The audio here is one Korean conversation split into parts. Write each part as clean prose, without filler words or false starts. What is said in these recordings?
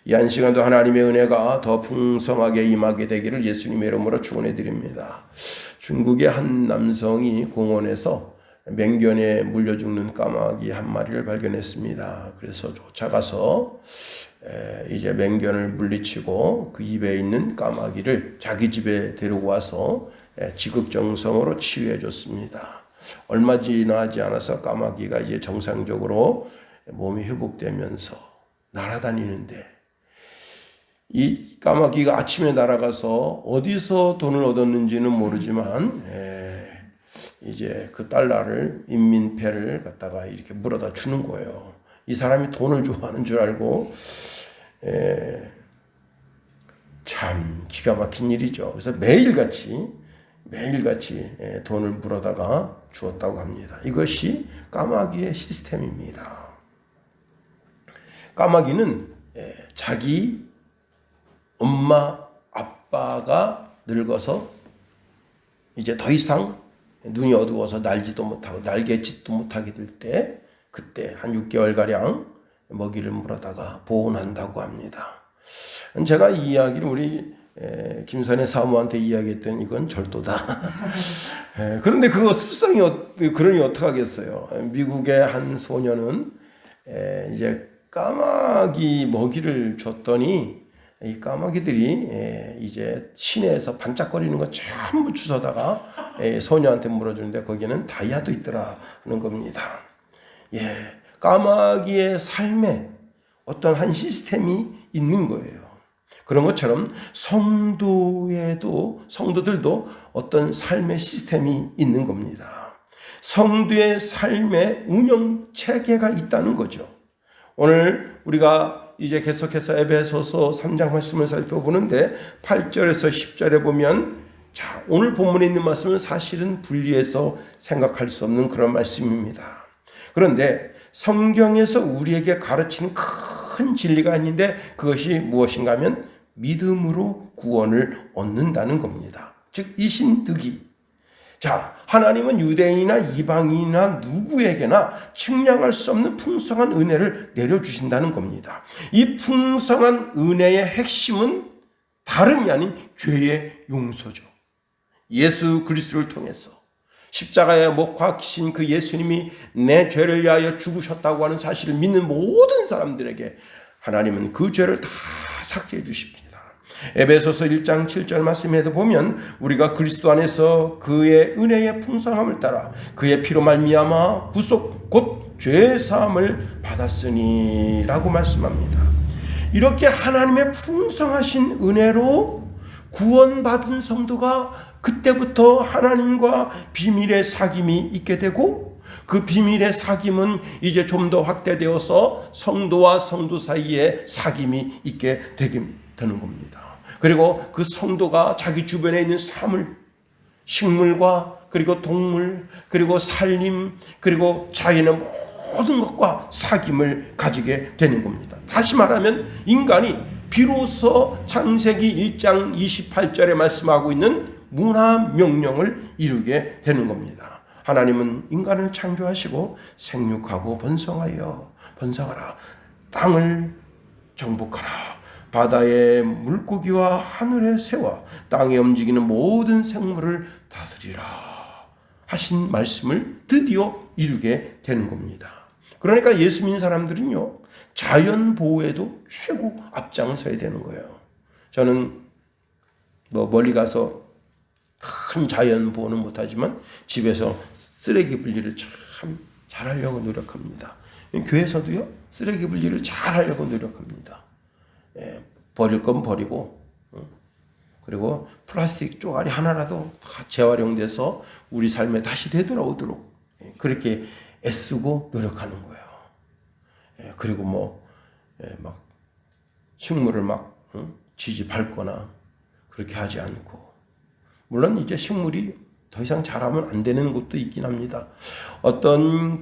이 한 시간도 하나님의 은혜가 더 풍성하게 임하게 되기를 예수님의 이름으로 축원해 드립니다. 중국의 한 남성이 공원에서 맹견에 물려 죽는 까마귀 한 마리를 발견했습니다. 그래서 쫓아가서 이제 맹견을 물리치고 그 입에 있는 까마귀를 자기 집에 데리고 와서 지극정성으로 치유해 줬습니다. 얼마 지나지 않아서 까마귀가 이제 정상적으로 몸이 회복되면서 날아다니는데, 이 까마귀가 아침에 날아가서 어디서 돈을 얻었는지는 모르지만 이제 그 달러를 인민폐를 갖다가 이렇게 물어다 주는 거예요. 이 사람이 돈을 좋아하는 줄 알고 참 기가 막힌 일이죠. 그래서 매일같이 돈을 물어다가 주었다고 합니다. 이것이 까마귀의 시스템입니다. 까마귀는 자기 엄마 아빠가 늙어서 이제 더 이상 눈이 어두워서 날지도 못하고 날개짓도 못하게 될 때, 그때 한 6개월가량 먹이를 물어다가 보온한다고 합니다. 제가 이 이야기를 우리 김선의 사모한테 이야기했더니 이건 절도다. 그런데 그거 습성이 그러니 어떡하겠어요. 미국의 한 소녀는 이제 까마귀 먹이를 줬더니 이 까마귀들이 이제 시내에서 반짝거리는 거 전부 주워다가 소녀한테 물어주는데 거기는 다이아도 있더라는 겁니다. 까마귀의 삶에 어떤 한 시스템이 있는 거예요. 그런 것처럼 성도들도 어떤 삶의 시스템이 있는 겁니다. 성도의 삶의 운영 체계가 있다는 거죠. 오늘 우리가 이제 계속해서 에베소서 3장 말씀을 살펴보는데 8절에서 10절에 보면, 자, 오늘 본문에 있는 말씀은 사실은 분리해서 생각할 수 없는 그런 말씀입니다. 그런데 성경에서 우리에게 가르치는 큰 진리가 있는데 그것이 무엇인가 하면 믿음으로 구원을 얻는다는 겁니다. 즉 이신득이. 자, 하나님은 유대인이나 이방인이나 누구에게나 측량할 수 없는 풍성한 은혜를 내려주신다는 겁니다. 이 풍성한 은혜의 핵심은 다름이 아닌 죄의 용서죠. 예수 그리스도를 통해서 십자가에 못 박히신 그 예수님이 내 죄를 위하여 죽으셨다고 하는 사실을 믿는 모든 사람들에게 하나님은 그 죄를 다 삭제해 주십니다. 에베소서 1장 7절 말씀에도 보면 우리가 그리스도 안에서 그의 은혜의 풍성함을 따라 그의 피로 말미암아 구속 곧 죄 사함을 받았으니 라고 말씀합니다. 이렇게 하나님의 풍성하신 은혜로 구원받은 성도가 그때부터 하나님과 비밀의 사귐이 있게 되고, 그 비밀의 사귐은 이제 좀 더 확대되어서 성도와 성도 사이에 사귐이 있게 되는 겁니다. 그리고 그 성도가 자기 주변에 있는 사물, 식물과 그리고 동물, 그리고 살림, 그리고 자연의 모든 것과 사귐을 가지게 되는 겁니다. 다시 말하면 인간이 비로소 창세기 1장 28절에 말씀하고 있는 문화 명령을 이루게 되는 겁니다. 하나님은 인간을 창조하시고 생육하고 번성하라, 땅을 정복하라, 바다의 물고기와 하늘의 새와 땅에 움직이는 모든 생물을 다스리라 하신 말씀을 드디어 이루게 되는 겁니다. 그러니까 예수 믿는 사람들은요, 자연 보호에도 최고 앞장서야 되는 거예요. 저는 멀리 가서 큰 자연 보호는 못하지만 집에서 쓰레기 분리를 참 잘하려고 노력합니다. 교회에서도요, 쓰레기 분리를 잘하려고 노력합니다. 버릴 건 버리고, 그리고 플라스틱 쪼가리 하나라도 다 재활용돼서 우리 삶에 다시 되돌아오도록 그렇게 애쓰고 노력하는 거예요. 그리고 막 식물을 지지 밟거나 그렇게 하지 않고, 물론 이제 식물이 더 이상 자라면 안 되는 곳도 있긴 합니다. 어떤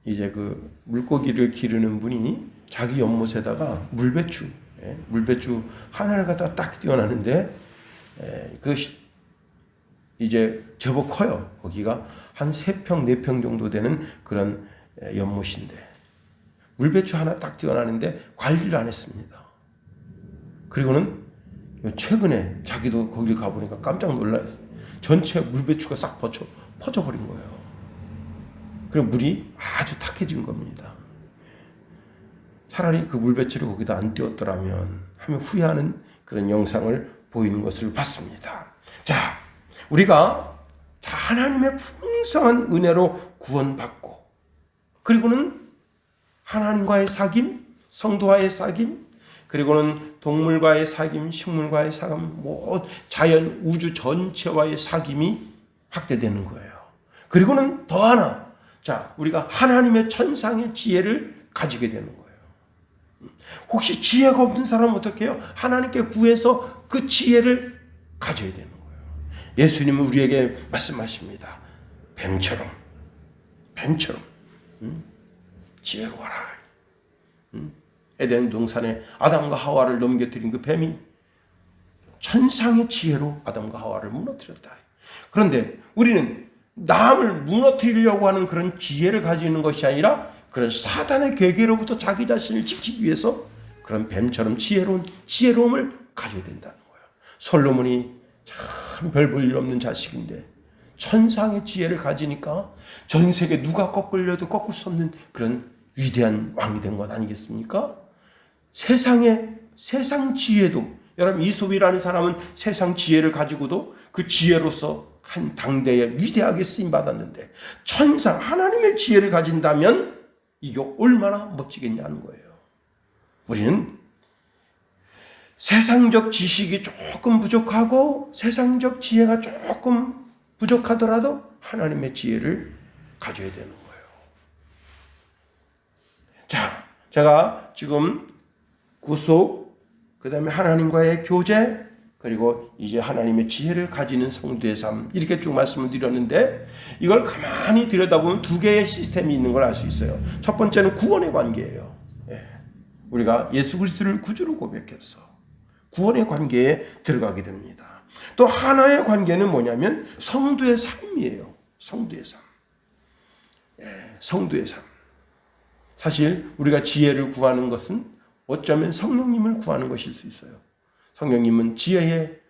이제 물고기를 기르는 분이 자기 연못에다가 물배추 하나를 갖다가 딱 띄워놨는데, 이제 제법 커요. 거기가 한 3평, 4평 정도 되는 그런 연못인데, 물배추 하나 딱 띄어놨는데 관리를 안 했습니다. 그리고는 최근에 자기도 거길 가보니까 깜짝 놀랐어요. 전체 물배추가 싹 퍼져버린 거예요. 그리고 물이 아주 탁해진 겁니다. 차라리 그 물배추를 거기다 안 띄웠더라면 하며 후회하는 그런 영상을 보이는 것을 봤습니다. 자, 우리가 하나님의 풍성한 은혜로 구원받고, 그리고는 하나님과의 사귐, 성도와의 사귐, 그리고는 동물과의 사귐, 식물과의 사귐, 자연, 우주 전체와의 사귐이 확대되는 거예요. 그리고는 더 하나, 자, 우리가 하나님의 천상의 지혜를 가지게 되는 거예요. 혹시 지혜가 없는 사람은 어떻게 해요? 하나님께 구해서 그 지혜를 가져야 되는 거예요. 예수님은 우리에게 말씀하십니다. 뱀처럼 지혜로워라. 에덴 동산에 아담과 하와를 넘겨뜨린 그 뱀이 천상의 지혜로 아담과 하와를 무너뜨렸다. 그런데 우리는 남을 무너뜨리려고 하는 그런 지혜를 가지고 있는 것이 아니라 그런 사단의 괴계로부터 자기 자신을 지키기 위해서 그런 뱀처럼 지혜로움을 가져야 된다는 거예요. 솔로몬이 참 별 볼 일 없는 자식인데 천상의 지혜를 가지니까 전 세계 누가 꺾으려도 꺾을 수 없는 그런 위대한 왕이 된 것 아니겠습니까? 세상 지혜도, 여러분 이솝이라는 사람은 세상 지혜를 가지고도 그 지혜로서 한 당대에 위대하게 쓰임 받았는데, 천상 하나님의 지혜를 가진다면 이게 얼마나 멋지겠냐는 거예요. 우리는 세상적 지식이 조금 부족하고 세상적 지혜가 조금 부족하더라도 하나님의 지혜를 가져야 되는 거예요. 자, 제가 지금 구속, 그 다음에 하나님과의 교제, 그리고 이제 하나님의 지혜를 가지는 성도의 삶, 이렇게 쭉 말씀을 드렸는데, 이걸 가만히 들여다보면 두 개의 시스템이 있는 걸 알 수 있어요. 첫 번째는 구원의 관계예요. 우리가 예수 그리스도를 구주로 고백해서 구원의 관계에 들어가게 됩니다. 또 하나의 관계는 뭐냐면 성도의 삶이에요. 성도의 삶. 성도의 삶. 사실 우리가 지혜를 구하는 것은 어쩌면 성령님을 구하는 것일 수 있어요. 성령님은 지혜의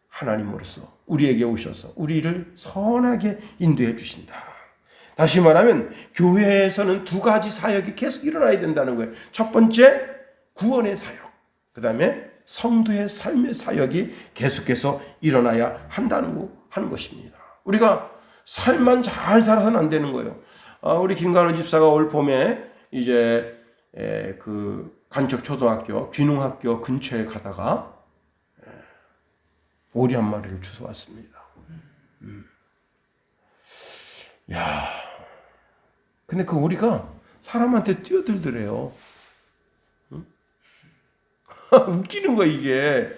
하나님으로서 우리에게 오셔서 우리를 선하게 인도해 주신다. 다시 말하면 교회에서는 두 가지 사역이 계속 일어나야 된다는 거예요. 첫 번째, 구원의 사역. 그 다음에 성도의 삶의 사역이 계속해서 일어나야 하는 것입니다. 우리가 삶만 잘 살아서는 안 되는 거예요. 우리 김관우 집사가 올 봄에 이제 그 간척초등학교, 귀농학교 근처에 가다가 오리 한 마리를 주워왔습니다. 야, 근데 그 오리가 사람한테 뛰어들더래요. 웃기는 거야, 이게.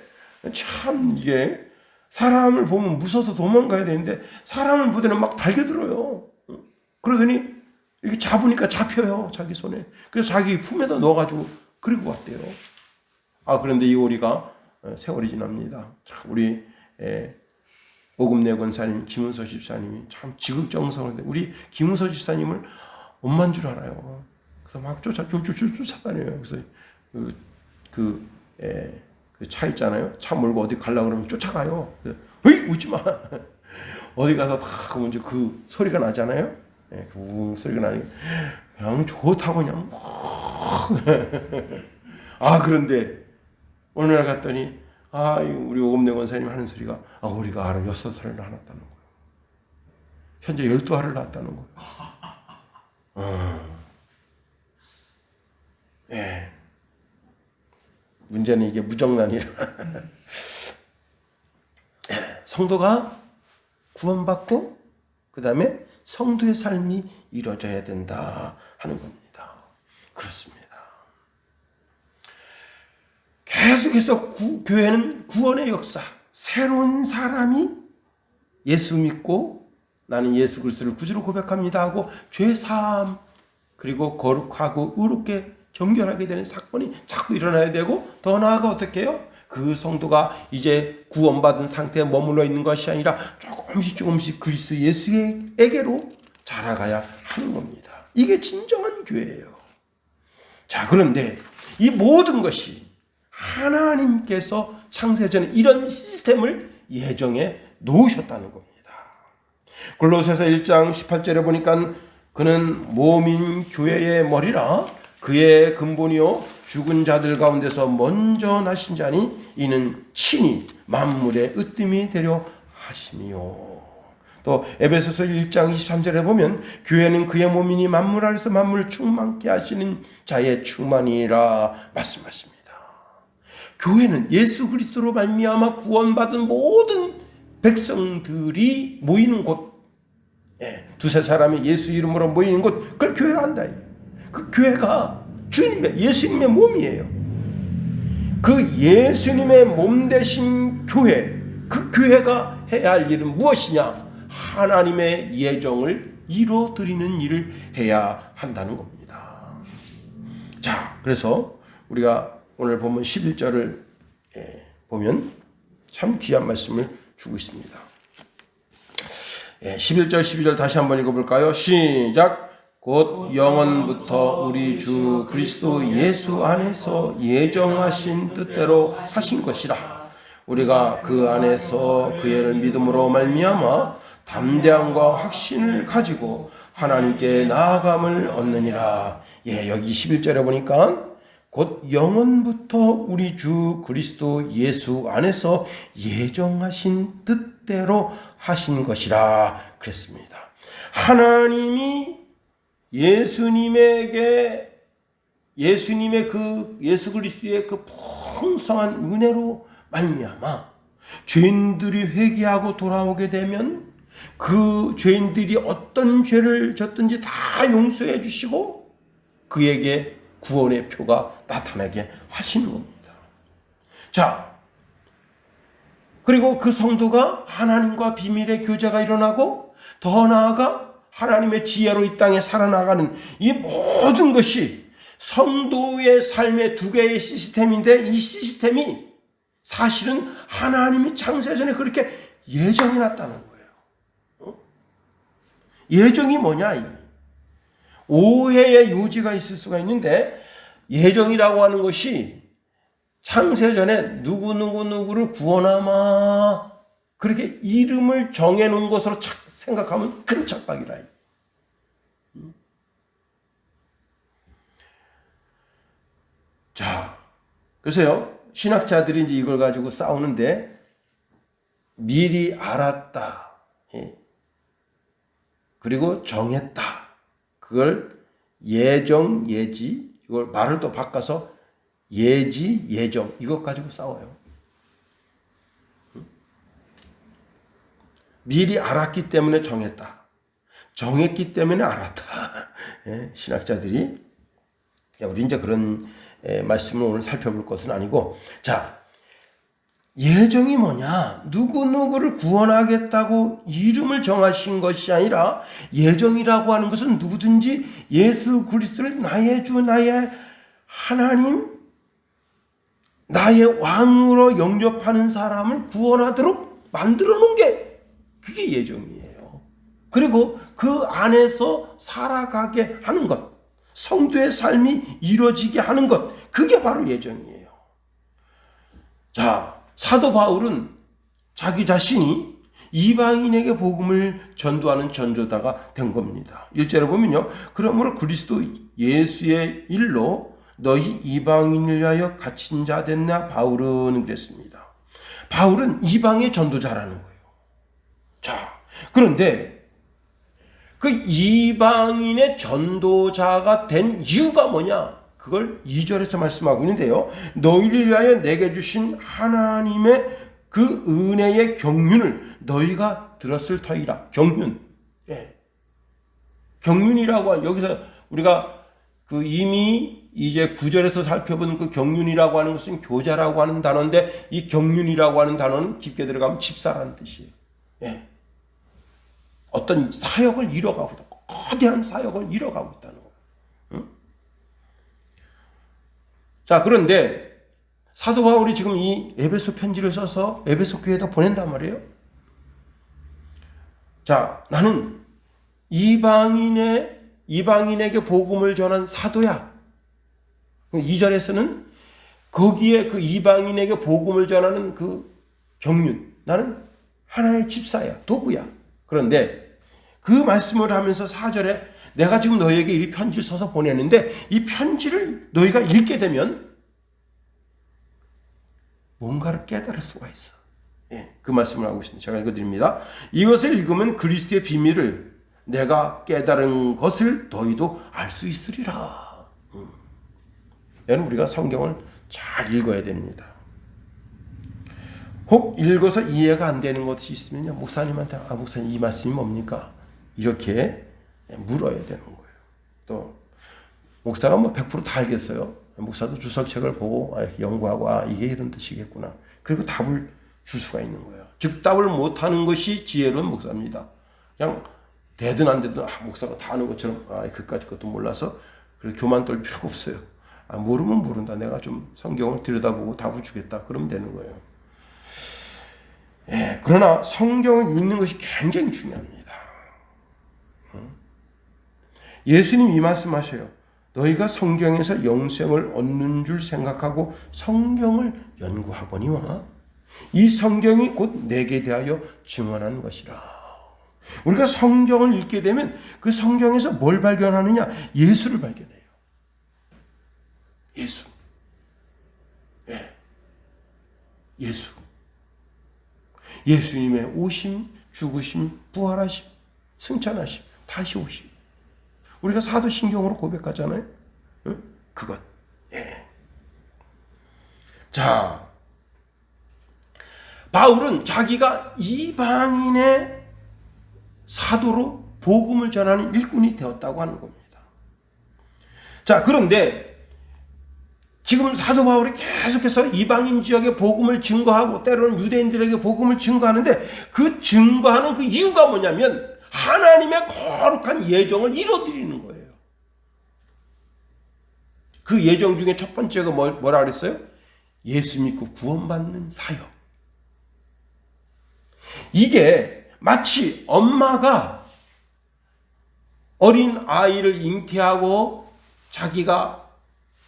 참, 이게. 사람을 보면 무서워서 도망가야 되는데, 사람을 보더니 막 달겨들어요. 그러더니, 이렇게 잡으니까 잡혀요, 자기 손에. 그래서 자기 품에다 넣어가지고, 그리고 왔대요. 그런데 이 오리가 세월이 지납니다. 참, 우리, 오금내 권사님, 김은서 집사님이 참 지극정성을, 우리 김은서 집사님을 엄마인 줄 알아요. 그래서 막 쫓아다녀요. 그래서 그 차 있잖아요. 차 몰고 어디 가려고 그러면 쫓아가요. 으이, 웃지 마. 어디 가서 다 그러면 이제 그 소리가 나잖아요. 그 웅 소리가 나니까 그냥 좋다고 그냥. 그런데 어느 날 갔더니 우리 오금내 권사님 하는 소리가 우리가 알아 6알을 낳았다는 거예요. 현재 12알을 낳았다는 거예요. 문제는 이게 무정란이라. 성도가 구원받고 그 다음에 성도의 삶이 이루어져야 된다 하는 겁니다. 그렇습니다. 계속해서 교회는 구원의 역사, 새로운 사람이 예수 믿고 나는 예수 그리스도를 구주로 고백합니다 하고 죄 사함, 그리고 거룩하고 의롭게 정결하게 되는 사건이 자꾸 일어나야 되고, 더 나아가 어떻게 해요? 그 성도가 이제 구원받은 상태에 머물러 있는 것이 아니라 조금씩 그리스도 예수에게로 자라가야 하는 겁니다. 이게 진정한 교회예요. 자, 그런데 이 모든 것이 하나님께서 창세전에 이런 시스템을 예정해 놓으셨다는 겁니다. 골로새서 1장 18절에 보니까 그는 몸인 교회의 머리라 그의 근본이요 죽은 자들 가운데서 먼저 나신 자니 이는 친히 만물의 으뜸이 되려 하심이요. 또 에베소서 1장 23절에 보면 교회는 그의 몸이니 만물 안에서 만물 충만케 하시는 자의 충만이라 말씀하십니다. 교회는 예수 그리스도로 말미암아 구원받은 모든 백성들이 모이는 곳, 두세 사람이 예수 이름으로 모이는 곳, 그걸 교회라 한다. 그 교회가 주님의 예수님의 몸이에요. 그 예수님의 몸 되신 교회, 그 교회가 해야 할 일은 무엇이냐? 하나님의 예정을 이루어드리는 일을 해야 한다는 겁니다. 자, 그래서 우리가 오늘 보면 11절을 보면 참 귀한 말씀을 주고 있습니다. 11절 12절 다시 한번 읽어볼까요? 시작. 곧 영원부터 우리 주 그리스도 예수 안에서 예정하신 뜻대로 하신 것이라. 우리가 그 안에서 그의 믿음으로 말미암아 담대함과 확신을 가지고 하나님께 나아감을 얻느니라. 여기 11절에 보니까 곧 영원부터 우리 주 그리스도 예수 안에서 예정하신 뜻대로 하신 것이라 그랬습니다. 하나님이 예수님의 그 예수 그리스도의 그 풍성한 은혜로 말미암아 죄인들이 회개하고 돌아오게 되면 그 죄인들이 어떤 죄를 졌든지 다 용서해 주시고 그에게 구원의 표가 나타나게 하시는 겁니다. 자, 그리고 그 성도가 하나님과 비밀의 교제가 일어나고 더 나아가 하나님의 지혜로 이 땅에 살아나가는 이 모든 것이 성도의 삶의 두 개의 시스템인데 이 시스템이 사실은 하나님이 창세전에 그렇게 예정해 놨다는 거예요. 예정이 뭐냐? 오해의 요지가 있을 수가 있는데 예정이라고 하는 것이 창세전에 누구를 구원하마 그렇게 이름을 정해놓은 것으로 생각하면 큰 착각이라. 자, 그래서요 신학자들이 이제 이걸 가지고 싸우는데 미리 알았다, 그리고 정했다, 그걸 예정, 예지, 이걸 말을 또 바꿔서 예지, 예정, 이것 가지고 싸워요. 미리 알았기 때문에 정했다. 정했기 때문에 알았다. 신학자들이. 우리 이제 그런 말씀을 오늘 살펴볼 것은 아니고, 자, 예정이 뭐냐? 누구를 구원하겠다고 이름을 정하신 것이 아니라 예정이라고 하는 것은 누구든지 예수 그리스도를 나의 주, 나의 하나님, 나의 왕으로 영접하는 사람을 구원하도록 만들어 놓은 게 그게 예정이에요. 그리고 그 안에서 살아가게 하는 것, 성도의 삶이 이루어지게 하는 것, 그게 바로 예정이에요. 자, 사도 바울은 자기 자신이 이방인에게 복음을 전도하는 전도자가 된 겁니다. 1절에 보면요. 그러므로 그리스도 예수의 일로 너희 이방인을 위하여 갇힌 자 됐나? 바울은 그랬습니다. 바울은 이방의 전도자라는 거예요. 자, 그런데 그 이방인의 전도자가 된 이유가 뭐냐? 그걸 2절에서 말씀하고 있는데요. 너희를 위하여 내게 주신 하나님의 그 은혜의 경륜을 너희가 들었을 터이라. 경륜. 경륜이라고 하는, 여기서 우리가 그 이미 이제 9절에서 살펴본 그 경륜이라고 하는 것은 교자라고 하는 단어인데, 이 경륜이라고 하는 단어는 깊게 들어가면 집사라는 뜻이에요. 어떤 사역을 이뤄가고 있다. 거대한 사역을 이뤄가고 있다는 거예요. 자, 그런데 사도 바울이 지금 이 에베소 편지를 써서 에베소 교회에다 보낸단 말이에요. 자, 나는 이방인에게 복음을 전한 사도야. 2절에서는 거기에 그 이방인에게 복음을 전하는 그 경륜, 나는 하나의 집사야, 도구야. 그런데 그 말씀을 하면서 4절에 내가 지금 너희에게 이 편지를 써서 보내는데 이 편지를 너희가 읽게 되면 뭔가를 깨달을 수가 있어. 예, 그 말씀을 하고 있습니다. 제가 읽어드립니다. 이것을 읽으면 그리스도의 비밀을 내가 깨달은 것을 너희도 알 수 있으리라. 여러분, 우리가 성경을 잘 읽어야 됩니다. 혹 읽어서 이해가 안 되는 것이 있으면요, 목사님한테 목사님 이 말씀이 뭡니까? 이렇게 물어야 되는 거예요. 또 목사가 100% 다 알겠어요. 목사도 주석책을 보고 이렇게 연구하고 이게 이런 뜻이겠구나. 그리고 답을 줄 수가 있는 거예요. 즉답을 못하는 것이 지혜로운 목사입니다. 그냥 되든 안 되든 목사가 다 아는 것처럼 그까짓 것도 몰라서 그렇게 교만 떨 필요가 없어요. 모르면 모른다. 내가 좀 성경을 들여다보고 답을 주겠다. 그러면 되는 거예요. 예, 그러나 성경을 읽는 것이 굉장히 중요합니다. 예수님 이 말씀하셔요. 너희가 성경에서 영생을 얻는 줄 생각하고 성경을 연구하거니와 이 성경이 곧 내게 대하여 증언한 것이라. 우리가 성경을 읽게 되면 그 성경에서 뭘 발견하느냐? 예수를 발견해요. 예수. 예. 예수. 예수님의 오심, 죽으심, 부활하심, 승천하심, 다시 오심. 우리가 사도신경으로 고백하잖아요. 응? 그것. 예. 자, 바울은 자기가 이방인의 사도로 복음을 전하는 일꾼이 되었다고 하는 겁니다. 자, 그런데 지금 사도 바울이 계속해서 이방인 지역에 복음을 증거하고 때로는 유대인들에게 복음을 증거하는데 그 증거하는 그 이유가 뭐냐면 하나님의 거룩한 예정을 이뤄드리는 거예요. 그 예정 중에 첫 번째가 뭐라 그랬어요? 예수 믿고 구원받는 사역. 이게 마치 엄마가 어린 아이를 잉태하고 자기가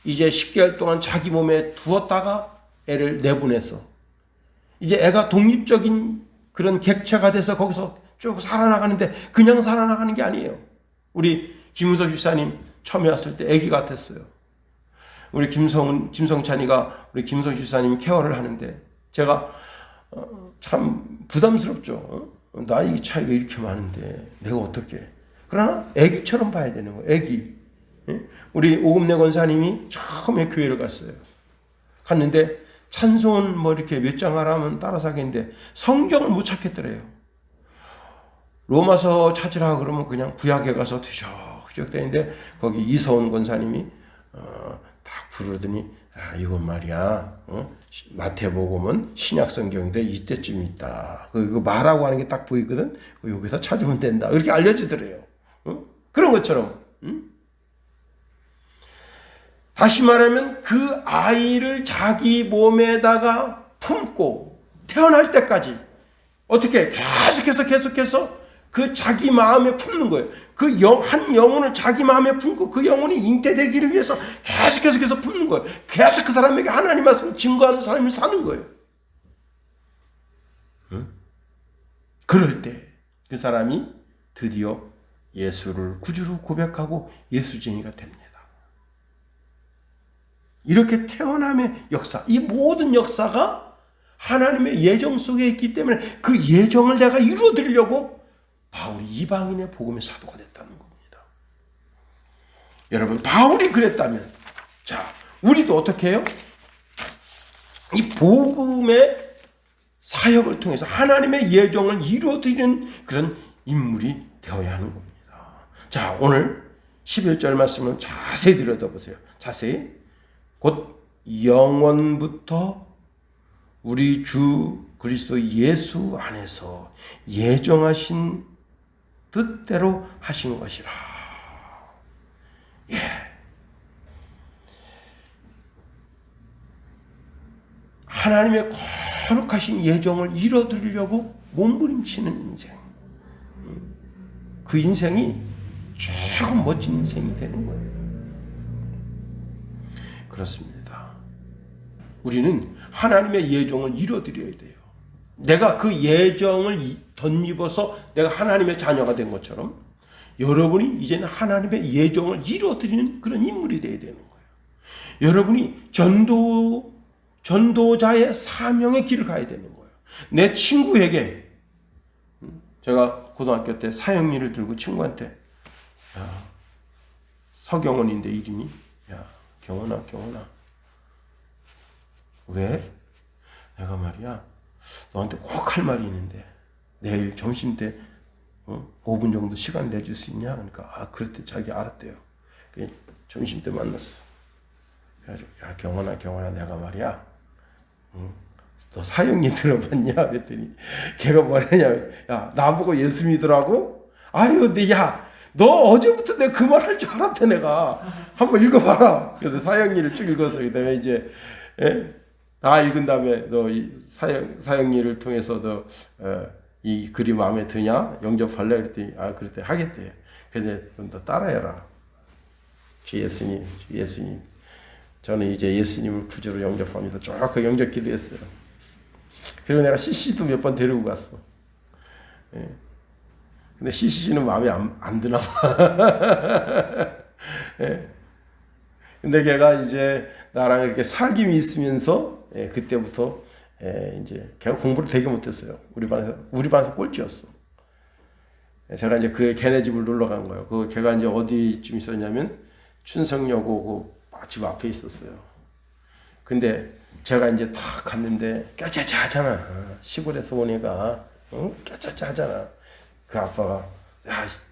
이제 10개월 동안 자기 몸에 두었다가 애를 내보내서 이제 애가 독립적인 그런 객체가 돼서 거기서 쭉 살아나가는데 그냥 살아나가는 게 아니에요. 우리 김우석 집사님 처음에 왔을 때 아기 같았어요. 우리 김성찬이가 우리 김성 집사님 케어를 하는데 제가 참 부담스럽죠. 나이 차이가 이렇게 많은데 내가 어떻게? 그러나 아기처럼 봐야 되는 거예요. 아기. 우리 오금내 권사님이 처음에 교회를 갔어요. 갔는데 찬송은 이렇게 몇 장 하라면 따라서 하겠는데 성경을 못 찾겠더래요. 로마서 찾으라 그러면 그냥 구약에 가서 뒤적뒤적 되는데 거기 이서훈 권사님이 딱 부르더니 이건 말이야. 마태복음은 신약 성경인데 이때쯤 있다. 이거 말하고 하는 게 딱 보이거든. 여기서 찾으면 된다. 이렇게 알려주더래요. 그런 것처럼. 다시 말하면 그 아이를 자기 몸에다가 품고 태어날 때까지 어떻게 계속해서 그 자기 마음에 품는 거예요. 그 한 영혼을 자기 마음에 품고 그 영혼이 잉태되기를 위해서 계속해서 품는 거예요. 계속 그 사람에게 하나님 말씀을 증거하는 사람이 사는 거예요. 그럴 때 그 사람이 드디어 예수를 구주로 고백하고 예수쟁이가 됩니다. 이렇게 태어남의 역사, 이 모든 역사가 하나님의 예정 속에 있기 때문에 그 예정을 내가 이루어드리려고 바울이 이방인의 복음의 사도가 됐다는 겁니다. 여러분, 바울이 그랬다면 자, 우리도 어떻게 해요? 이 복음의 사역을 통해서 하나님의 예정을 이루어드리는 그런 인물이 되어야 하는 겁니다. 자, 오늘 11절 말씀을 자세히 들여다보세요. 자세히. 곧 영원부터 우리 주 그리스도 예수 안에서 예정하신 뜻대로 하신 것이라. 예. 하나님의 거룩하신 예정을 이뤄드리려고 몸부림치는 인생. 그 인생이 조금 멋진 인생이 되는 거예요. 그렇습니다. 우리는 하나님의 예정을 이뤄드려야 돼요. 내가 그 예정을 덧입어서 내가 하나님의 자녀가 된 것처럼 여러분이 이제는 하나님의 예정을 이뤄드리는 그런 인물이 되어야 되는 거예요. 여러분이 전도자의 사명의 길을 가야 되는 거예요. 내 친구에게, 제가 고등학교 때 사형리를 들고 친구한테, 야, 서경원인데 이름이, 야, 경원아, 왜? 내가 말이야, 너한테 꼭 할 말이 있는데 내일 점심 때 5분 정도 시간 내줄 수 있냐? 그러니까 아, 그랬대. 자기 알았대요. 점심 때 만났어. 그래가지고 야, 경원아, 내가 말이야, 너 사형리 들어봤냐? 그랬더니 걔가 뭐랬냐면, 야, 나보고 예수 믿으라고? 아유, 너 어제부터 내가 그 말 할 줄 알았대. 내가 한번 읽어봐라. 그래서 사형리를 쭉 읽었어. 그다음에 이제 다 읽은 다음에 너 이 사형리를 통해서 너 이 글이 마음에 드냐? 영접할래? 그랬더니 아, 그랬대. 하겠대. 그래서 너 따라해라. 주 예수님. 저는 이제 예수님을 구주로 영접합니다. 쭉 그 영접 기도했어요. 그리고 내가 CC도 몇 번 데리고 갔어. 예. 근데 CC는 마음에 안 드나 봐. 예. 근데 걔가 이제 나랑 이렇게 사귐이 있으면서 그때부터 이제 걔가 공부를 되게 못했어요. 우리 반에서 꼴찌였어. 제가 이제 걔네 집을 놀러 간 거예요. 걔가 이제 어디쯤 있었냐면 춘성여고 집 앞에 있었어요. 근데 제가 이제 탁 갔는데 깨짜짜 하잖아. 시골에서 온 애가 깨짜짜 하잖아. 그 아빠가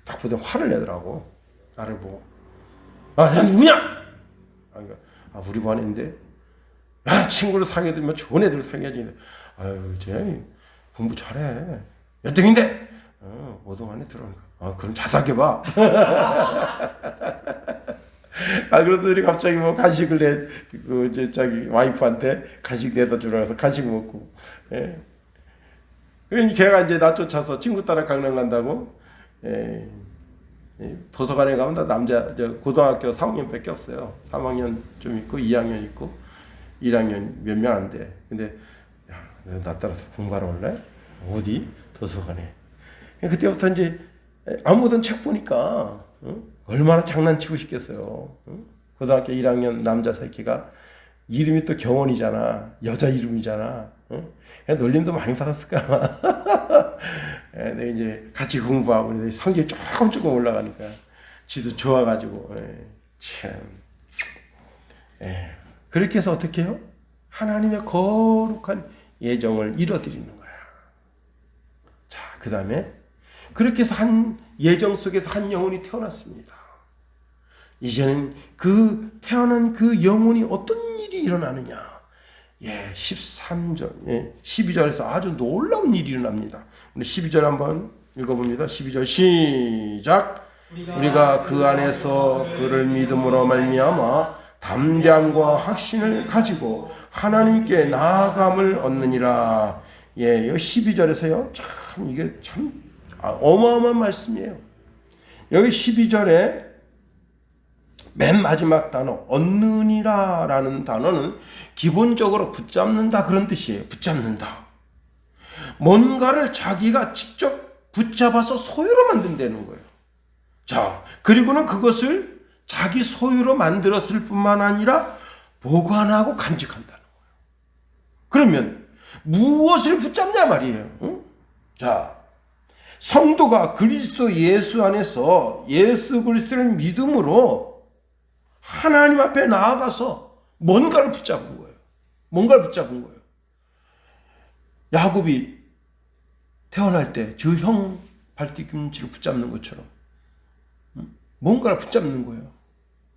딱 보더니 화를 내더라고. 나를 보고. 아, 야, 누구냐? 우리 반인데. 야, 친구를 사귀어야 되면 좋은 애들 사귀어야지. 아유, 쟤 공부 잘해. 몇 등인데? 5등 안에 들어오니까. 그럼 잘 사귀어봐. 그러더니 갑자기 뭐 간식을 자기 와이프한테 간식 내다 주라 해서 간식 먹고. 예. 그러니 걔가 이제 나 쫓아서 친구 따라 강남 간다고. 도서관에 가면 다 고등학교 3학년밖에 없어요. 3학년 좀 있고 2학년 있고 1학년 몇 명 안 돼. 근데 야, 나 따라서 공부하러 올래? 어디? 도서관에. 그때부터 이제 아무든 책 보니까 얼마나 장난치고 싶겠어요. 고등학교 1학년 남자 새끼가 이름이 또 경원이잖아. 여자 이름이잖아. 놀림도 많이 받았을 거야. 근데 이제 같이 공부하고 성적이 조금 올라가니까 지도 좋아가지고 참. 그렇게 해서 어떻게 해요? 하나님의 거룩한 예정을 이뤄드리는 거야. 자, 그 다음에 그렇게 해서 한 예정 속에서 한 영혼이 태어났습니다. 이제는 그 태어난 그 영혼이 어떤 일이 일어나느냐? 13절, 12절에서 아주 놀라운 일이 일어납니다. 우리 12절 한번 읽어봅니다. 12절 시작. 우리가 그 안에서 그를 믿음으로 말미암아 담대함과 확신을 가지고 하나님께 나아감을 얻느니라. 12절에서요. 참 이게 참 어마어마한 말씀이에요. 여기 12절에 맨 마지막 단어 얻느니라 라는 단어는 기본적으로 붙잡는다 그런 뜻이에요. 붙잡는다. 뭔가를 자기가 직접 붙잡아서 소유로 만든다는 거예요. 자, 그리고는 그것을 자기 소유로 만들었을 뿐만 아니라 보관하고 간직한다는 거예요. 그러면 무엇을 붙잡냐 말이에요. 응? 자, 성도가 그리스도 예수 안에서 예수 그리스도를 믿음으로 하나님 앞에 나아가서 뭔가를 붙잡은 거예요. 뭔가를 붙잡은 거예요. 야곱이 태어날 때 저 형 발뒤꿈치를 붙잡는 것처럼 뭔가를 붙잡는 거예요.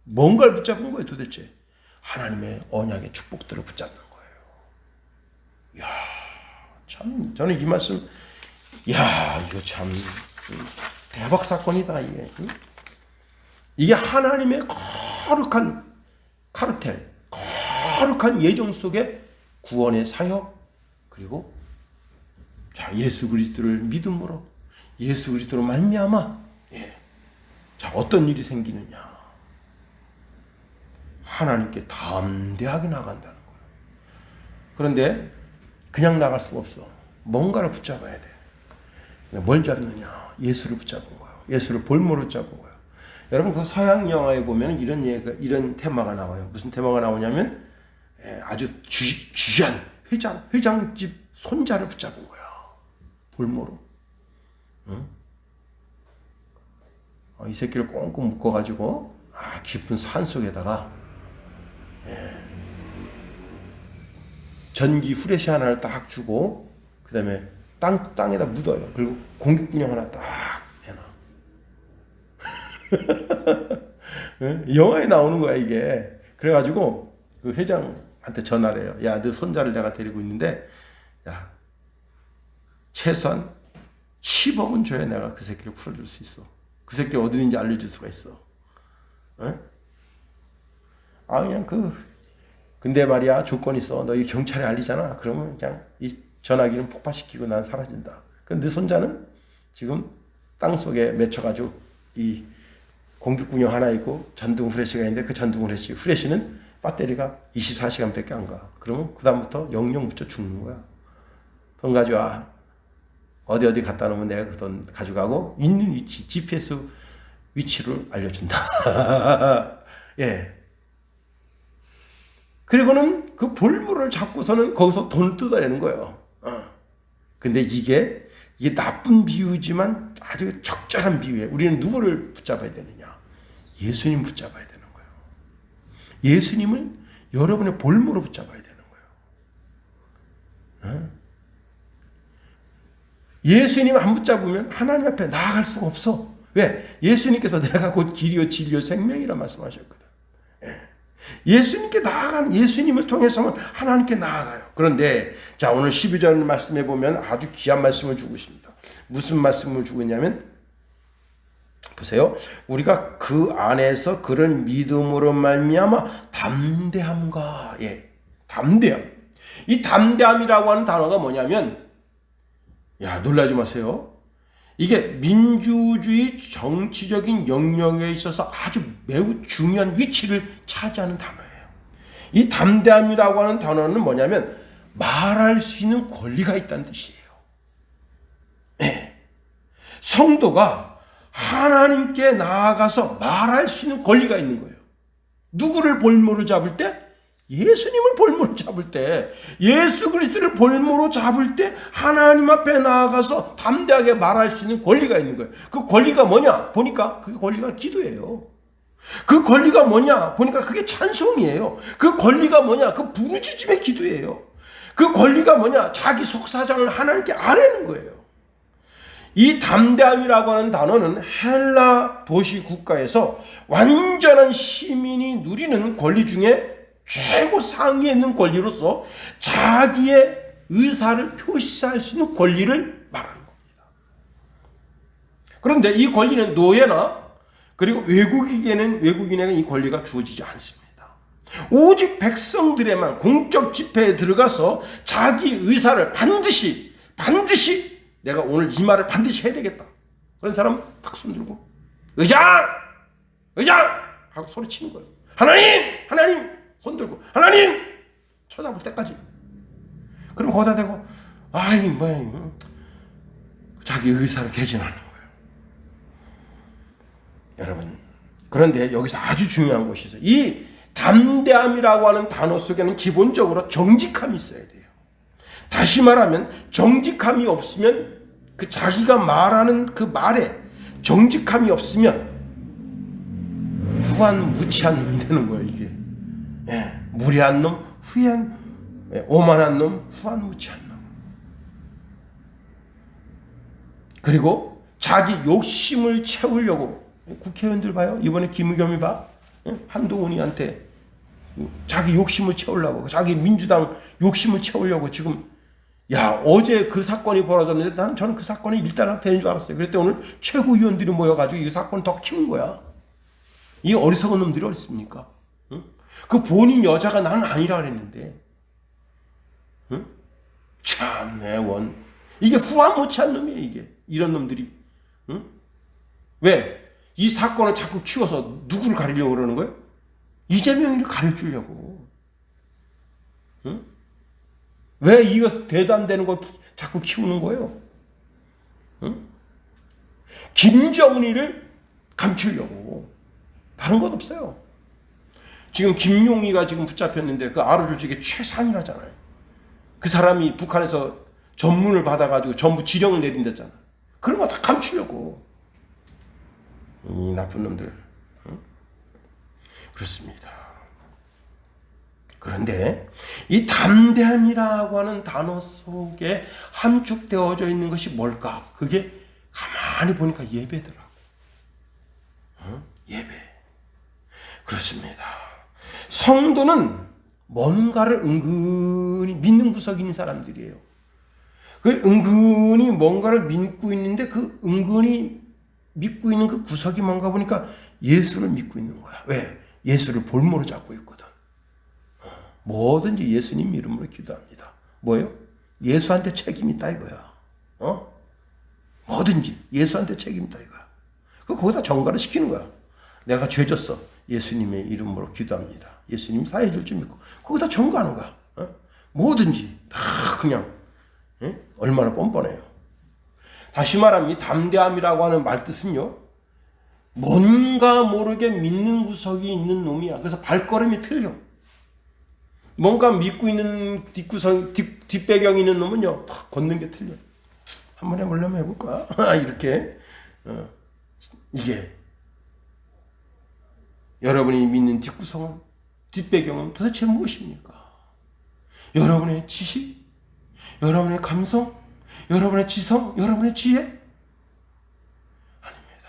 뭔가를 붙잡은 거예요 도대체. 하나님의 언약의 축복들을 붙잡는 거예요. 이야, 참 저는 이 말씀, 이거 참 대박 사건이다 이게. 이게 하나님의 거룩한 카르텔, 거룩한 예정 속의 구원의 사역, 그리고 자 예수 그리스도를 믿음으로 예수 그리스도로 말미암아 자 어떤 일이 생기느냐. 하나님께 담대하게 나간다는 거예요. 그런데 그냥 나갈 수가 없어. 뭔가를 붙잡아야 돼. 뭘 잡느냐? 예수를 붙잡은 거예요. 예수를 볼모로 잡은 거예요. 여러분 그 서양 영화에 보면 이런 테마가 나와요. 무슨 테마가 나오냐면 아주 귀한 회장집 손자를 붙잡은 거야. 볼모로. 응? 이 새끼를 꽁꽁 묶어가지고 깊은 산 속에다가 전기 후레쉬 하나를 딱 주고 그 다음에 땅에다 묻어요. 그리고 공기군용 하나 딱 내놔. 영화에 나오는 거야 이게. 그래가지고 그 회장한테 전화를 해요. 야, 너 손자를 내가 데리고 있는데 야, 최소한 10억은 줘야 내가 그 새끼를 풀어줄 수 있어. 그 새끼 어디 있는지 알려줄 수가 있어. 그냥 근데 말이야 조건이 있어. 너 이 경찰에 알리잖아. 그러면 그냥 이 전화기는 폭파시키고 난 사라진다. 근데 네 손자는 지금 땅 속에 맺혀가지고 이 공기구녕 하나 있고 전등 후레쉬가 있는데 그 전등 후레쉬는 배터리가 24시간밖에 안 가. 그러면 그 다음부터 영영 묻혀 죽는 거야. 돈 가져와. 어디 갖다 놓으면 내가 그 돈 가져가고 있는 위치, GPS 위치를 알려준다. 예. 그리고는 그 볼모를 잡고서는 거기서 돈을 뜯어내는 거예요. 근데 이게 나쁜 비유지만 아주 적절한 비유예요. 우리는 누구를 붙잡아야 되느냐? 예수님 붙잡아야 되는 거예요. 예수님을 여러분의 볼모로 붙잡아야 되는 거예요. 예수님 안 붙잡으면 하나님 앞에 나아갈 수가 없어. 왜? 예수님께서 내가 곧 길이요 진리요 생명이라 말씀하셨거든. 예수님께 나아가는, 예수님을 통해서만 하나님께 나아가요. 그런데 자, 오늘 12절 말씀해 보면 아주 귀한 말씀을 주고 있습니다. 무슨 말씀을 주고 있냐면 보세요. 우리가 그 안에서 그런 믿음으로 말미암아 담대함과 담대함. 이 담대함이라고 하는 단어가 뭐냐면 놀라지 마세요. 이게 민주주의 정치적인 영역에 있어서 아주 매우 중요한 위치를 차지하는 단어예요. 이 담대함이라고 하는 단어는 뭐냐면 말할 수 있는 권리가 있다는 뜻이에요. 성도가 하나님께 나아가서 말할 수 있는 권리가 있는 거예요. 누구를 볼모로 잡을 때? 예수님을 볼모로 잡을 때, 예수 그리스도를 볼모로 잡을 때 하나님 앞에 나아가서 담대하게 말할 수 있는 권리가 있는 거예요. 그 권리가 뭐냐? 보니까 그 권리가 기도예요. 그 권리가 뭐냐? 보니까 그게 찬송이에요. 그 권리가 뭐냐? 그 부르짖음의 기도예요. 그 권리가 뭐냐? 자기 속사정을 하나님께 아뢰는 거예요. 이 담대함이라고 하는 단어는 헬라 도시 국가에서 완전한 시민이 누리는 권리 중에 최고 상위에 있는 권리로서 자기의 의사를 표시할 수 있는 권리를 말하는 겁니다. 그런데 이 권리는 노예나 그리고 외국인에게 이 권리가 주어지지 않습니다. 오직 백성들에만 공적 집회에 들어가서 자기 의사를 반드시 내가 오늘 이 말을 반드시 해야 되겠다. 그런 사람 탁 손들고 의장 하고 소리치는 거예요. 하나님 손들고 하나님 쳐다볼 때까지. 그럼 거기다 대고 자기 의사를 개진하는 거예요. 여러분, 그런데 여기서 아주 중요한 것이 있어요. 이 담대함이라고 하는 단어 속에는 기본적으로 정직함이 있어야 돼요. 다시 말하면 정직함이 없으면 그 자기가 말하는 그 말에 정직함이 없으면 후한무치한 놈이 되는 거예요. 이게 무례한 놈, 오만한 놈, 후한무치한 놈. 그리고 자기 욕심을 채우려고 국회의원들 봐요. 이번에 김의겸이 봐. 한동훈이한테 자기 욕심을 채우려고, 자기 민주당 욕심을 채우려고 지금 어제 그 사건이 벌어졌는데 저는 그 사건이 일단락 되는 줄 알았어요. 그랬더니 오늘 최고위원들이 모여가지고 이 사건을 더 키운 거야. 이 어리석은 놈들이 어디 있습니까? 그 본인 여자가 나는 아니라 그랬는데. 참내 원. 이게 후한무치한 놈이에요, 이게. 이런 놈들이. 왜? 이 사건을 자꾸 키워서 누구를 가리려고 그러는 거예요? 이재명이를 가려주려고. 응? 왜 이거 대도 안 되는 거 자꾸 키우는 거예요? 응? 김정은이를 감추려고. 다른 것 없어요. 지금 김용희가 지금 붙잡혔는데 그 아로 조직의 최상이라잖아요. 그 사람이 북한에서 전문을 받아가지고 전부 지령을 내린댔잖아. 그런 거 다 감추려고. 이 나쁜 놈들. 응? 그렇습니다. 그런데 이 담대함이라고 하는 단어 속에 함축되어져 있는 것이 뭘까? 그게 가만히 보니까 예배더라고. 응? 예배. 그렇습니다. 성도는 뭔가를 은근히 믿는 구석이 있는 사람들이에요. 그 은근히 뭔가를 믿고 있는데 그 은근히 믿고 있는 그 구석이 뭔가 보니까 예수를 믿고 있는 거야. 왜? 예수를 볼모로 잡고 있거든. 뭐든지 예수님 이름으로 기도합니다. 뭐예요? 예수한테 책임이 있다 이거야. 뭐든지 예수한테 책임이 있다 이거야. 거기다 전가를 시키는 거야. 내가 죄졌어. 예수님의 이름으로 기도합니다. 예수님 사해 줄 줄 믿고 거기다 전가하는 거야. 뭐든지 다 그냥 얼마나 뻔뻔해요. 다시 말하면 이 담대함이라고 하는 말뜻은요, 뭔가 모르게 믿는 구석이 있는 놈이야. 그래서 발걸음이 틀려. 뭔가 믿고 있는 뒷배경이 있는 놈은요, 다 걷는 게 틀려. 한번 해보려면 해볼까? 이렇게. 이게 여러분이 믿는 뒷구성은, 뒷배경은 도대체 무엇입니까? 여러분의 지식, 여러분의 감성, 여러분의 지성, 여러분의 지혜? 아닙니다.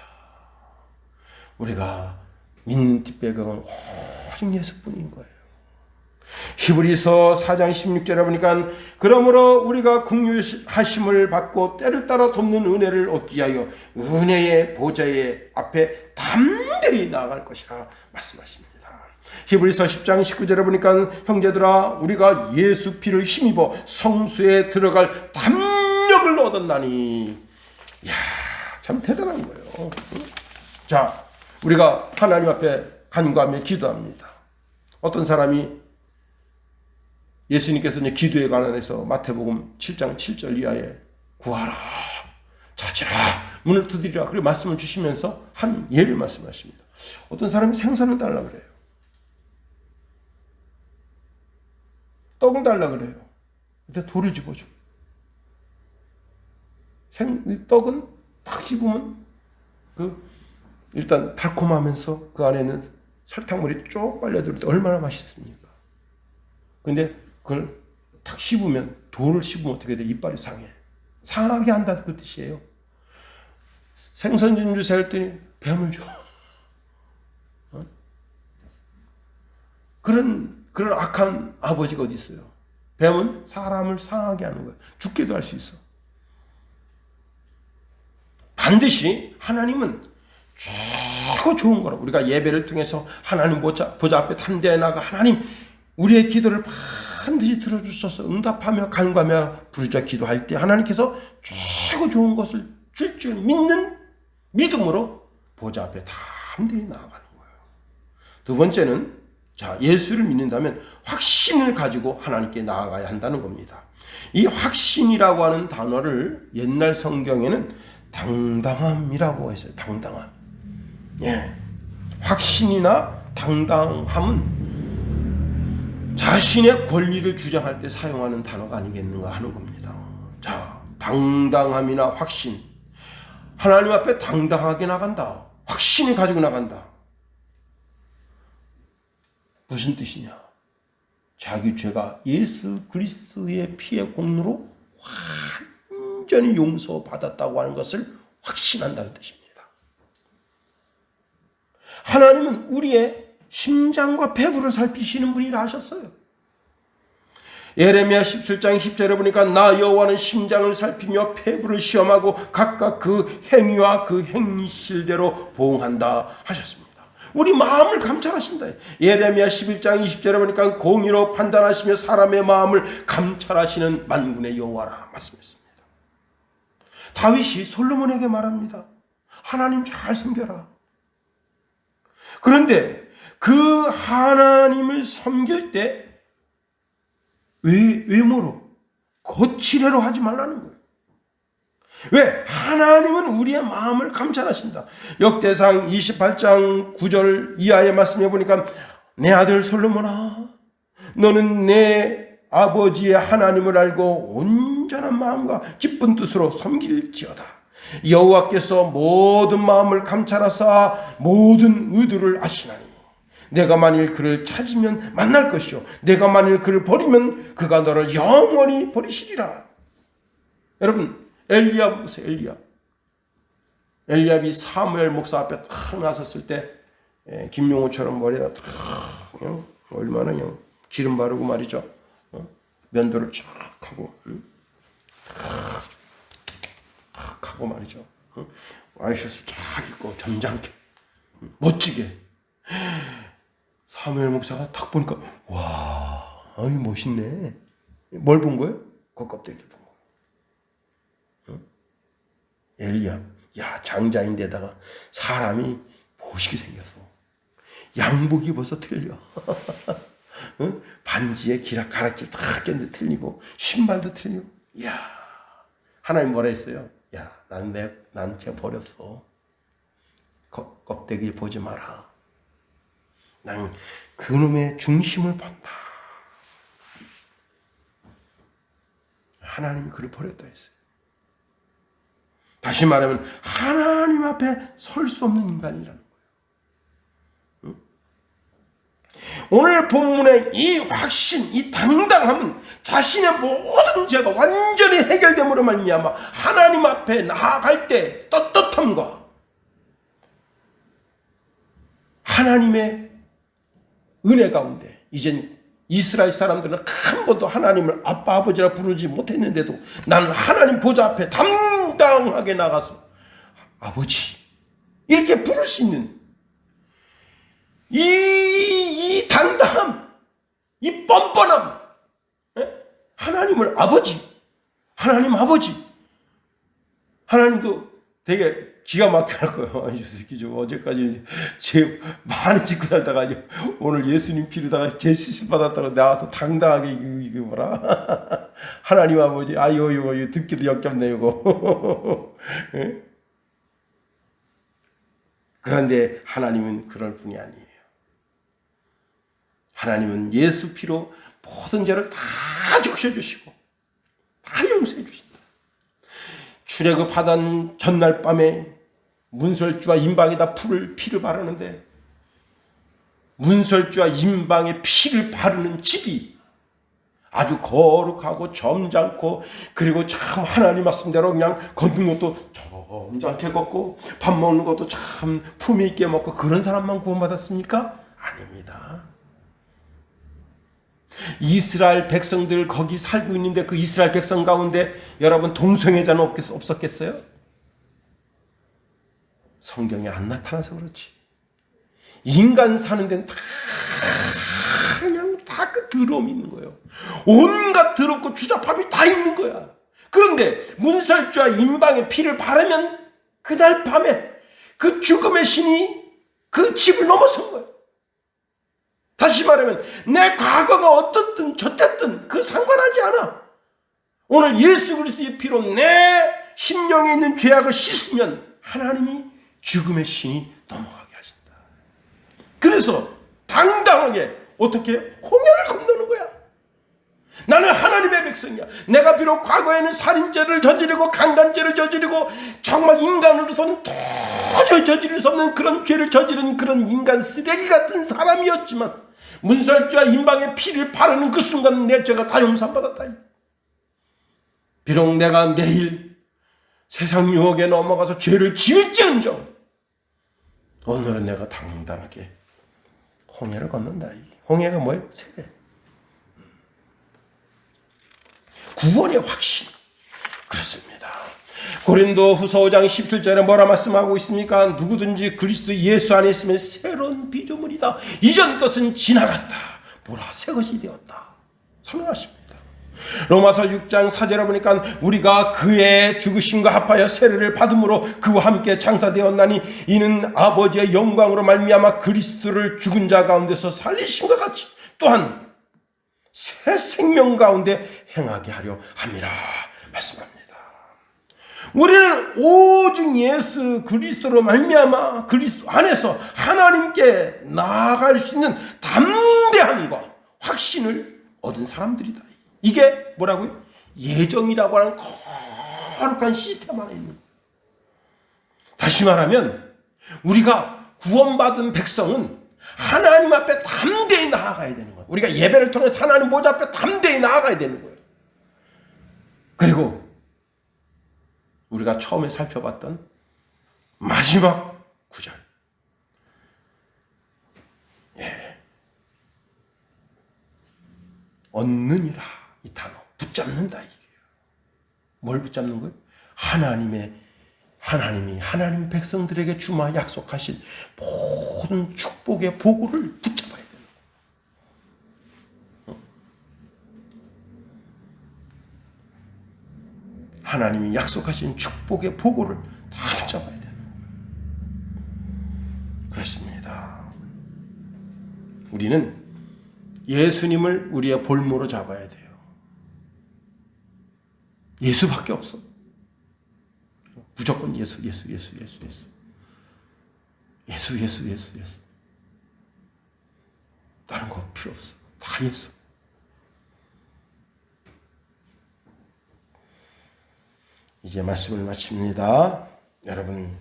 우리가 믿는 뒷배경은 오직 예수뿐인 거예요. 히브리서 4장 16절에 보니까 그러므로 우리가 긍휼하심을 받고 때를 따라 돕는 은혜를 얻기 위하여 은혜의 보좌의 앞에 담대히 나아갈 것이라 말씀하십니다. 히브리서 10장 19절에 보니까 형제들아 우리가 예수 피를 힘입어 성수에 들어갈 담력을 얻었나니. 이야, 참 대단한 거예요. 자, 우리가 하나님 앞에 간구하며 기도합니다. 어떤 사람이 예수님께서 기도에 관해서 마태복음 7장 7절 이하에 구하라, 찾으라, 문을 두드리라 그리고 말씀을 주시면서 한 예를 말씀하십니다. 어떤 사람이 생선을 달라 그래요. 떡을 달라 그래요. 근데 돌을 집어줘. 떡은 딱 씹으면 일단 달콤하면서 그 안에는 설탕물이 쭉 빨려들을 때 얼마나 맛있습니까? 근데 그걸 탁 씹으면, 돌을 씹으면 어떻게 돼? 이빨이 상해. 상하게 한다는 그 뜻이에요. 생선 좀 주세요 했더니 뱀을 줘. 그런 악한 아버지가 어디 있어요? 뱀은 사람을 상하게 하는 거예요. 죽게도 할 수 있어. 반드시 하나님은 최고 좋은 거라고. 우리가 예배를 통해서 하나님 보좌 앞에 담대히 나가 하나님 우리의 기도를 반드시 들어주셔서 응답하며 간구하며 부르짖어 기도할 때 하나님께서 최고 좋은 것을 줄 믿는 믿음으로 보좌 앞에 담대히 나아가는 거예요. 두 번째는 예수를 믿는다면 확신을 가지고 하나님께 나아가야 한다는 겁니다. 이 확신이라고 하는 단어를 옛날 성경에는 당당함이라고 했어요. 당당함. 예. 확신이나 당당함은 자신의 권리를 주장할 때 사용하는 단어가 아니겠는가 하는 겁니다. 자, 당당함이나 확신. 하나님 앞에 당당하게 나간다. 확신을 가지고 나간다. 무슨 뜻이냐? 자기 죄가 예수 그리스도의 피의 공로로 완전히 용서받았다고 하는 것을 확신한다는 뜻입니다. 하나님은 우리의 심장과 배부를 살피시는 분이라 하셨어요. 예레미야 17장 10절에 보니까 나 여호와는 심장을 살피며 폐부를 시험하고 각각 그 행위와 그 행실대로 보응한다 하셨습니다. 우리 마음을 감찰하신다. 예레미야 11장 20절에 보니까 공의로 판단하시며 사람의 마음을 감찰하시는 만군의 여호와라 말씀했습니다. 다윗이 솔로몬에게 말합니다. 하나님 잘 섬겨라. 그런데 그 하나님을 섬길 때 외모로 거칠애로 하지 말라는 거예요. 왜? 하나님은 우리의 마음을 감찰하신다. 역대상 28장 9절 이하의 말씀에 보니까 내 아들 솔로몬아, 너는 내 아버지의 하나님을 알고 온전한 마음과 기쁜 뜻으로 섬길지어다. 여호와께서 모든 마음을 감찰하사 모든 의도를 아시나니 내가 만일 그를 찾으면 만날 것이요 내가 만일 그를 버리면 그가 너를 영원히 버리시리라. 여러분, 엘리압 보세요. 엘리압이 사무엘 목사 앞에 탁 나섰을 때 김용호처럼 머리가 탁 얼마나 기름 바르고 말이죠. 면도를 쫙 하고 탁 하고 말이죠. 와이셔츠 쫙 입고 점잖게 멋지게 사무엘 목사가 탁 보니까 와, 아이 멋있네. 뭘 본 거예요? 그 껍데기를 본 거예요. 엘리압, 야, 장자인데다가 사람이 멋있게 생겼어. 양복이 벌써 틀려. 반지에 가락지 딱 꼈는데 틀리고 신발도 틀리고. 야, 하나님 뭐라 했어요? 야, 난 쟤 버렸어. 껍데기 보지 마라. 난 그놈의 중심을 본다. 하나님이 그를 버렸다 했어요. 다시 말하면 하나님 앞에 설 수 없는 인간이라는 거예요. 오늘 본문의 이 확신, 이 당당함은 자신의 모든 죄가 완전히 해결됨으로 말미암아 하나님 앞에 나아갈 때 떳떳함과 하나님의 은혜 가운데, 이젠 이스라엘 사람들은 한 번도 하나님을 아빠 아버지라 부르지 못했는데도 나는 하나님 보좌 앞에 당당하게 나가서 아버지 이렇게 부를 수 있는 이 당당함, 이 뻔뻔함, 하나님을 아버지, 하나님 아버지, 하나님도 되게 기가 막혀 할 거예요. 이 새끼 좀 어제까지 죄 많이 짓고 살다가 오늘 예수님 피로다가 죄 씻음 받았다고 나와서 당당하게 이게 뭐라 하나님 아버지, 이거 듣기도 역겹네 이거. 그런데 하나님은 그럴 분이 아니에요. 하나님은 예수 피로 모든 죄를 다 적셔주시고 다 용서해 주신다. 출애굽 하던 전날 밤에 문설주와 임방에다 피를 바르는데 문설주와 임방에 피를 바르는 집이 아주 거룩하고 점잖고, 그리고 참 하나님 말씀대로 그냥 걷는 것도 점잖게 걷고 밥 먹는 것도 참 품위 있게 먹고 그런 사람만 구원받았습니까? 아닙니다. 이스라엘 백성들 거기 살고 있는데 그 이스라엘 백성 가운데 여러분 동성애자는 없었겠어요? 성경에 안 나타나서 그렇지. 인간 사는 데는 다 그냥 다 그 더러움이 있는 거예요. 온갖 더럽고 추잡함이 다 있는 거야. 그런데 문설주와 임방에 피를 바르면 그날 밤에 그 죽음의 신이 그 집을 넘어선 거예요. 다시 말하면 내 과거가 어떻든 저쨌든 그 상관하지 않아. 오늘 예수 그리스도의 피로 내 심령에 있는 죄악을 씻으면 하나님이 죽음의 신이 넘어가게 하신다. 그래서 당당하게 어떻게 홍해를 건너는 거야. 나는 하나님의 백성이야. 내가 비록 과거에는 살인죄를 저지르고 강간죄를 저지르고 정말 인간으로서는 도저히 저지를 수 없는 그런 죄를 저지른 그런 인간 쓰레기 같은 사람이었지만 문설주와 임방의 피를 바르는 그 순간 내 죄가 다 용서받았다. 비록 내가 내일 세상 유혹에 넘어가서 죄를 지을지언정 오늘은 내가 당당하게 홍해를 건넌다. 홍해가 뭐예요? 세례. 구원의 확신. 그렇습니다. 고린도 후서 5장 17절에 뭐라 말씀하고 있습니까? 누구든지 그리스도 예수 안에 있으면 새로운 피조물이다. 이전 것은 지나갔다. 보라, 새 것이 되었다. 선언하십니다. 로마서 6장 4절에 보니까 우리가 그의 죽으심과 합하여 세례를 받음으로 그와 함께 장사되었나니 이는 아버지의 영광으로 말미암아 그리스도를 죽은 자 가운데서 살리심과 같이 또한 새 생명 가운데 행하게 하려 함이라 말씀합니다. 우리는 오직 예수 그리스도로 말미암아 그리스도 안에서 하나님께 나아갈 수 있는 담대함과 확신을 얻은 사람들이다. 이게 뭐라고요? 예정이라고 하는 거룩한 시스템 안에 있는 거예요. 다시 말하면 우리가 구원받은 백성은 하나님 앞에 담대히 나아가야 되는 거예요. 우리가 예배를 통해서 하나님 보좌 앞에 담대히 나아가야 되는 거예요. 그리고 우리가 처음에 살펴봤던 마지막 구절, 얻느니라, 이 단어 붙잡는다. 이게요. 뭘 붙잡는 거예요? 하나님이 하나님 백성들에게 주마 약속하신 모든 축복의 보고를 붙잡아야 되는 거예요. 하나님이 약속하신 축복의 보고를 다 붙잡아야 되는 거예요. 그렇습니다. 우리는 예수님을 우리의 볼모로 잡아야 돼요. 예수밖에 없어. 무조건 예수. 다른 거 필요 없어. 다 예수. 이제 말씀을 마칩니다. 여러분,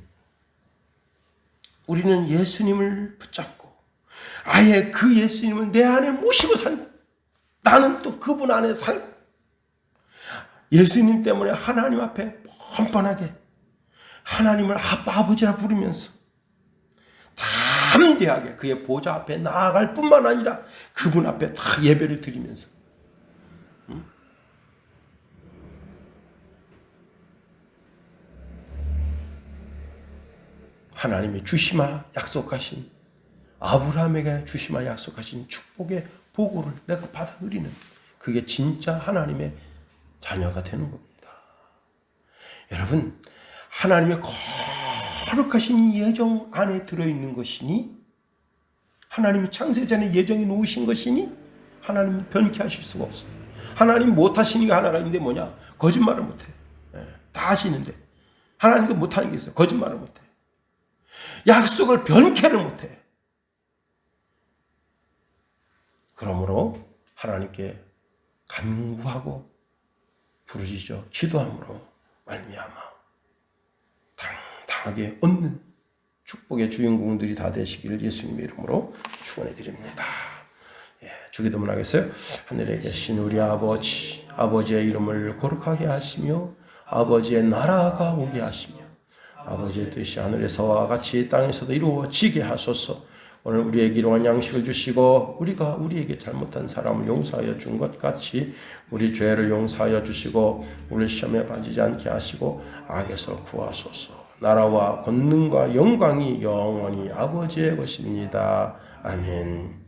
우리는 예수님을 붙잡고 아예 그 예수님을 내 안에 모시고 살고 나는 또 그분 안에 살고 예수님 때문에 하나님 앞에 뻔뻔하게 하나님을 아빠 아버지라 부르면서 담대하게 그의 보좌 앞에 나아갈 뿐만 아니라 그분 앞에 다 예배를 드리면서 하나님이 주시마 약속하신 아브라함에게 주시마 약속하신 축복의 보고를 내가 받아 누리는 그게 진짜 하나님의 자녀가 되는 겁니다. 여러분, 하나님의 거룩하신 예정 안에 들어있는 것이니 하나님이 창세전에 예정이 놓으신 것이니 하나님은 변케 하실 수가 없어요. 하나님 못하시는 게 하나가 있는데 뭐냐? 거짓말을 못해. 다 하시는데 하나님도 못하는 게 있어요. 거짓말을 못해. 약속을 변케를 못해. 그러므로 하나님께 간구하고 부르짖어 기도함으로 말미암아 당당하게 얻는 축복의 주인공들이 다 되시기를 예수님의 이름으로 축원해 드립니다. 주기도문 하겠어요? 하늘에 계신 우리 아버지, 아버지의 이름을 거룩하게 하시며 아버지의 나라가 오게 하시며 아버지의 뜻이 하늘에서와 같이 땅에서도 이루어지게 하소서. 오늘 우리에게 일용할 양식을 주시고 우리가 우리에게 잘못한 사람을 용서하여 준 것 같이 우리 죄를 용서하여 주시고 우리 시험에 빠지지 않게 하시고 악에서 구하소서. 나라와 권능과 영광이 영원히 아버지의 것입니다. 아멘.